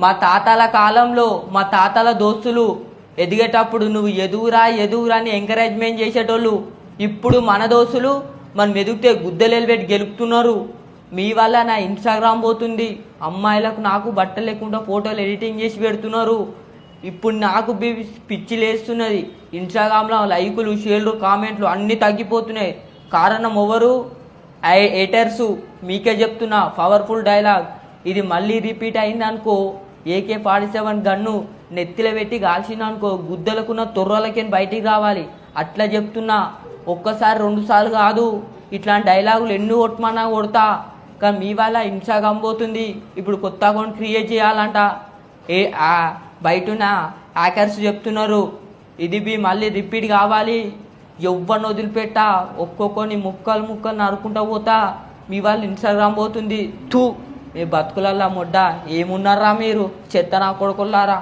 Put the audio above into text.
మా తాతల కాలంలో మా తాతల దోస్తులు ఎదిగేటప్పుడు నువ్వు ఎదుగురా ఎదుగురా అని ఎంకరేజ్మెంట్ చేసేటోళ్ళు. ఇప్పుడు మన దోస్తులు మనం ఎదిగితే గుద్దలు పెట్టి గెలుపుతున్నారు. మీ వల్ల నా ఇన్స్టాగ్రామ్ పోతుంది. అమ్మాయిలకు నాకు బట్టలు లేకుండా ఫోటోలు ఎడిటింగ్ చేసి పెడుతున్నారు. ఇప్పుడు నాకు పిచ్చి లేస్తున్నది. ఇన్స్టాగ్రామ్లో లైకులు షేర్లు కామెంట్లు అన్నీ తగ్గిపోతున్నాయి. కారణం ఎవరు? హేటర్సు. మీకే చెప్తున్నా, పవర్ఫుల్ డైలాగ్. ఇది మళ్ళీ రిపీట్ అయిందనుకో, AK-47 గన్ను నెత్తిలో పెట్టి కాల్చిందనుకో, గుద్దలకున్న తొర్రలకి బయటికి రావాలి. అట్లా చెప్తున్నా. ఒక్కసారి 2 సార్లు కాదు, ఇట్లాంటి డైలాగులు ఎన్ని కొట్టమన్నా కొడతా. కానీ మీ వల్ల ఇన్స్టాగ్రామ్ పోతుంది. ఇప్పుడు కొత్త అకౌంట్ క్రియేట్ చేయాలంట. బయటన హ్యాకర్స్ చెప్తున్నారు ఇది మళ్ళీ రిపీట్ కావాలి. ఎవ్వరిని వదిలిపెట్టా, ఒక్కొక్కరిని ముక్కలు ముక్కలు నరుకుంటా పోతా. మీ వాళ్ళు ఇన్స్టాగ్రామ్ పోతుంది. మీ బతుకులల్లా ముడ్డ ఏమున్నారా మీరు? చెత్త నా కొడుకులారా.